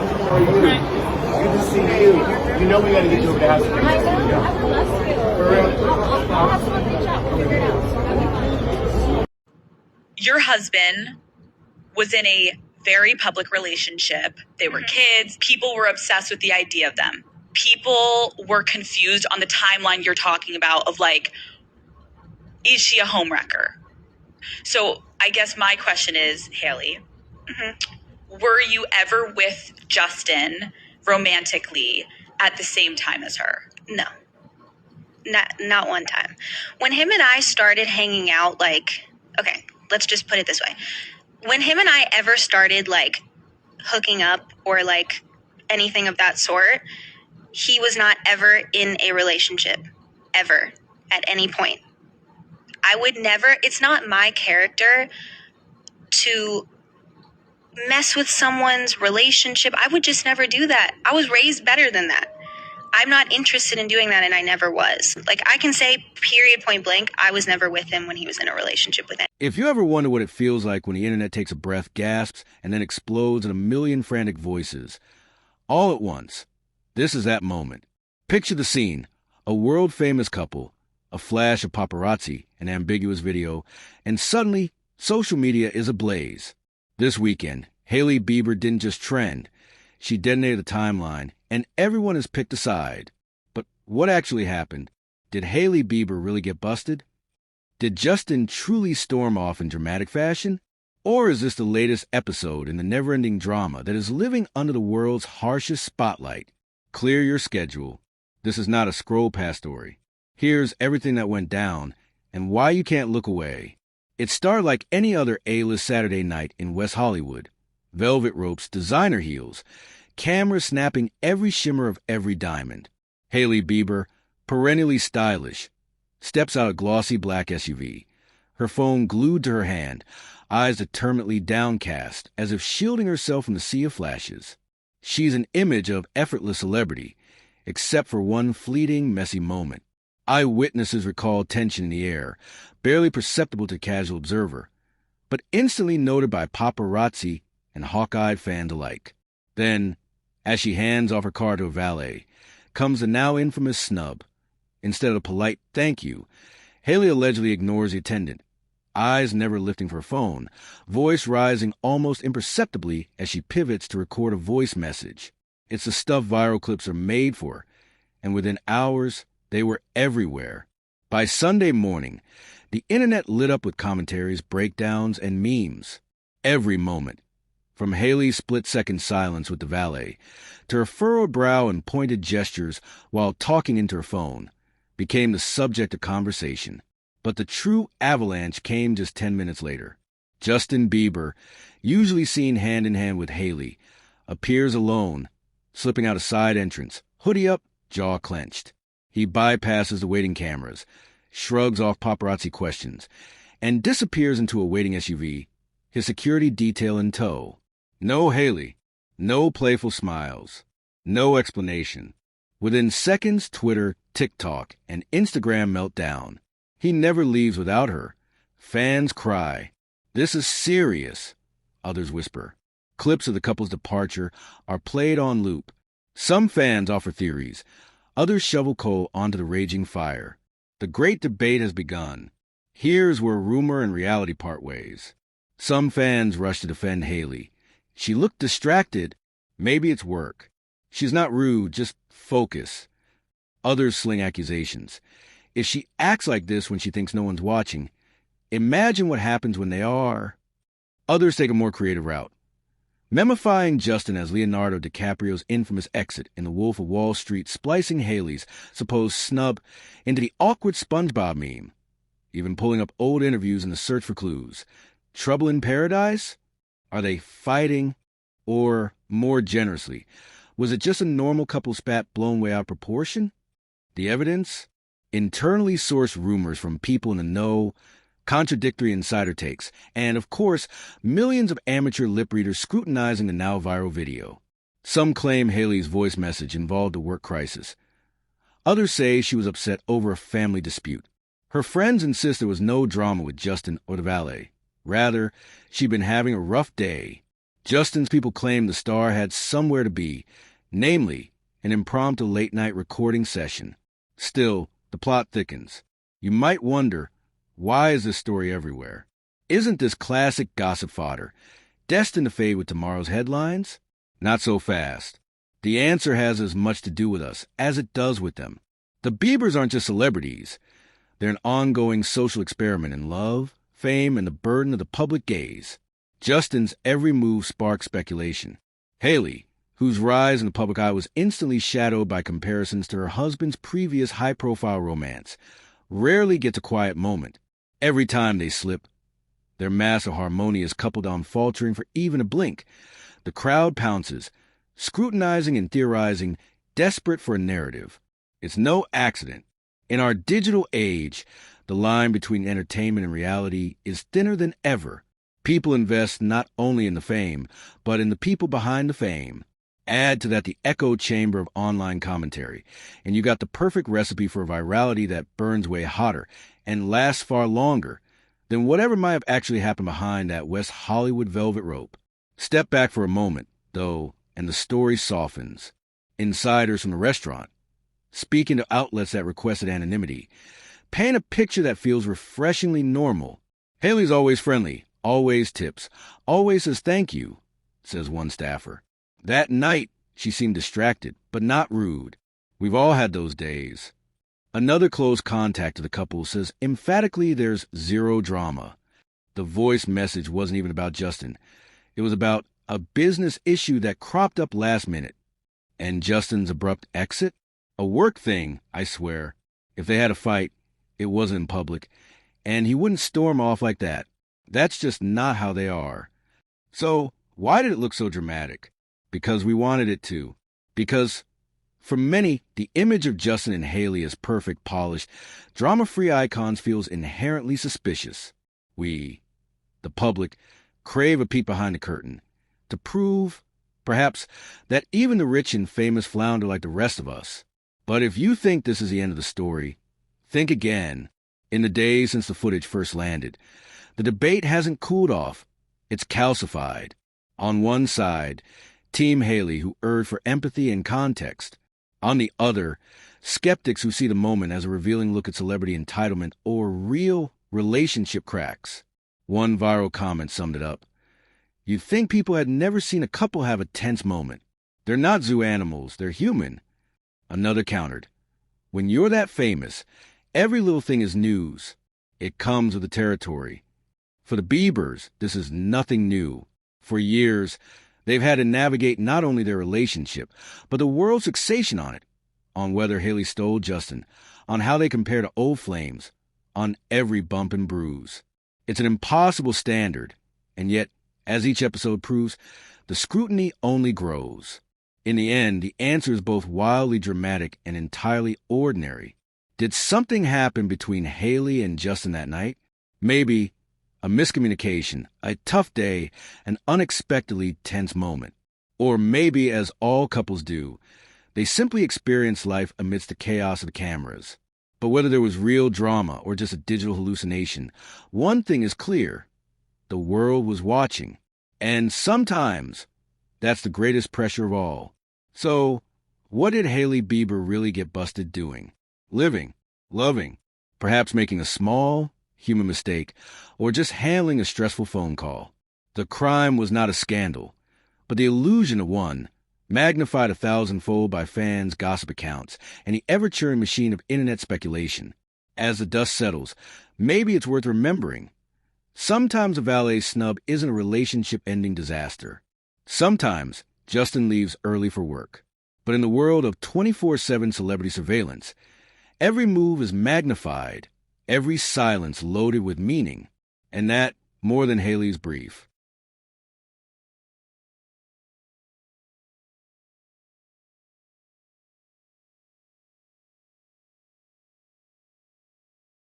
Good to see you. You know we gotta get you over to house. I know. I would love to. For real? I'll have someone reach out. We'll figure it out. That'll be fun. Your husband was in a very public relationship. They were kids. People were obsessed with the idea of them. People were confused on the timeline you're talking about of like, is she a homewrecker? So I guess my question is, Hailey, were you ever with Justin romantically at the same time as her? No. Not one time. When him and I started hanging out, okay, let's just put it this way. When him and I ever started, hooking up or, anything of that sort, he was not ever in a relationship, ever, at any point. I would never, it's not my character to mess with someone's relationship. I would just never do that. I was raised better than that. I'm not interested in doing that, and I never was. I can say, period, point blank, I was never with him when he was in a relationship with him. If you ever wonder what it feels like when the internet takes a breath, gasps, and then explodes in a million frantic voices, all at once, this is that moment. Picture the scene. A world-famous couple, a flash of paparazzi, an ambiguous video, and suddenly, social media is ablaze. This weekend, Hailey Bieber didn't just trend. She detonated the timeline, and everyone has picked a side. But what actually happened? Did Hailey Bieber really get busted? Did Justin truly storm off in dramatic fashion? Or is this the latest episode in the never-ending drama that is living under the world's harshest spotlight? Clear your schedule. This is not a scroll-past story. Here's everything that went down and why you can't look away. It started like any other A-list Saturday night in West Hollywood. Velvet ropes, designer heels, cameras snapping every shimmer of every diamond. Hailey Bieber, perennially stylish, steps out a glossy black SUV, her phone glued to her hand, eyes determinedly downcast, as if shielding herself from the sea of flashes. She's an image of effortless celebrity, except for one fleeting, messy moment. Eyewitnesses recall tension in the air, barely perceptible to casual observer, but instantly noted by paparazzi and hawk-eyed fans alike. Then, as she hands off her car to a valet, comes the now infamous snub. Instead of a polite thank you, Hailey allegedly ignores the attendant, eyes never lifting for her phone, voice rising almost imperceptibly as she pivots to record a voice message. It's the stuff viral clips are made for, and within hours, they were everywhere. By Sunday morning, the internet lit up with commentaries, breakdowns, and memes. Every moment, from Hailey's split-second silence with the valet to her furrowed brow and pointed gestures while talking into her phone, became the subject of conversation. But the true avalanche came just 10 minutes later. Justin Bieber, usually seen hand-in-hand with Hailey, appears alone, slipping out a side entrance, hoodie up, jaw clenched. He bypasses the waiting cameras, shrugs off paparazzi questions, and disappears into a waiting SUV, his security detail in tow. No Hailey, no playful smiles, no explanation. Within seconds, Twitter, TikTok, and Instagram melt down. He never leaves without her. Fans cry. This is serious, others whisper. Clips of the couple's departure are played on loop. Some fans offer theories. Others shovel coal onto the raging fire. The great debate has begun. Here's where rumor and reality part ways. Some fans rush to defend Hailey. She looked distracted. Maybe it's work. She's not rude, just focus. Others sling accusations. If she acts like this when she thinks no one's watching, imagine what happens when they are. Others take a more creative route, memifying Justin as Leonardo DiCaprio's infamous exit in The Wolf of Wall Street, splicing Hailey's supposed snub into the awkward SpongeBob meme, even pulling up old interviews in the search for clues. Trouble in paradise? Are they fighting? Or, more generously, was it just a normal couple spat blown way out of proportion? The evidence? Internally sourced rumors from people in the know, contradictory insider takes, and, of course, millions of amateur lip readers scrutinizing the now viral video. Some claim Hailey's voice message involved a work crisis. Others say she was upset over a family dispute. Her friends insist there was no drama with Justin or the valet. Rather, she'd been having a rough day. Justin's people claim the star had somewhere to be, namely, an impromptu late-night recording session. Still, the plot thickens. You might wonder, why is this story everywhere? Isn't this classic gossip fodder destined to fade with tomorrow's headlines? Not so fast. The answer has as much to do with us as it does with them. The Biebers aren't just celebrities. They're an ongoing social experiment in love, fame, and the burden of the public gaze. Justin's every move sparks speculation. Hailey, whose rise in the public eye was instantly shadowed by comparisons to her husband's previous high-profile romance, rarely gets a quiet moment. Every time they slip, their mass of harmony is coupled on faltering for even a blink. The crowd pounces, scrutinizing and theorizing, desperate for a narrative. It's no accident. In our digital age, the line between entertainment and reality is thinner than ever. People invest not only in the fame, but in the people behind the fame. Add to that the echo chamber of online commentary, and you got the perfect recipe for virality that burns way hotter and lasts far longer than whatever might have actually happened behind that West Hollywood velvet rope. Step back for a moment, though, and the story softens. Insiders from the restaurant, speaking to outlets that requested anonymity, paint a picture that feels refreshingly normal. Hailey's always friendly, always tips, always says thank you, says one staffer. That night, she seemed distracted, but not rude. We've all had those days. Another close contact to the couple says emphatically there's zero drama. The voice message wasn't even about Justin. It was about a business issue that cropped up last minute. And Justin's abrupt exit? A work thing, I swear. If they had a fight, it wasn't in public, and he wouldn't storm off like that. That's just not how they are. So, why did it look so dramatic? Because we wanted it to. Because, for many, the image of Justin and Hailey as perfect, polished, drama-free icons feels inherently suspicious. We, the public, crave a peek behind the curtain, to prove, perhaps, that even the rich and famous flounder like the rest of us. But if you think this is the end of the story, think again. In the days since the footage first landed, the debate hasn't cooled off. It's calcified. On one side, Team Hailey, who urged for empathy and context. On the other, skeptics who see the moment as a revealing look at celebrity entitlement or real relationship cracks. One viral comment summed it up. You'd think people had never seen a couple have a tense moment. They're not zoo animals, they're human. Another countered. When you're that famous, every little thing is news. It comes with the territory. For the Biebers, this is nothing new. For years, they've had to navigate not only their relationship, but the world's fixation on it, on whether Hailey stole Justin, on how they compare to old flames, on every bump and bruise. It's an impossible standard, and yet, as each episode proves, the scrutiny only grows. In the end, the answer is both wildly dramatic and entirely ordinary. Did something happen between Hailey and Justin that night? Maybe a miscommunication, a tough day, an unexpectedly tense moment. Or maybe, as all couples do, they simply experienced life amidst the chaos of the cameras. But whether there was real drama or just a digital hallucination, one thing is clear. The world was watching. And sometimes, that's the greatest pressure of all. So, what did Hailey Bieber really get busted doing? Living, loving, perhaps making a small, human mistake, or just handling a stressful phone call. The crime was not a scandal, but the illusion of one, magnified 1,000-fold by fans' gossip accounts and the ever-churning machine of internet speculation. As the dust settles, maybe it's worth remembering. Sometimes a valet snub isn't a relationship-ending disaster. Sometimes Justin leaves early for work. But in the world of 24/7 celebrity surveillance, every move is magnified, every silence loaded with meaning, and that more than Hailey's brief.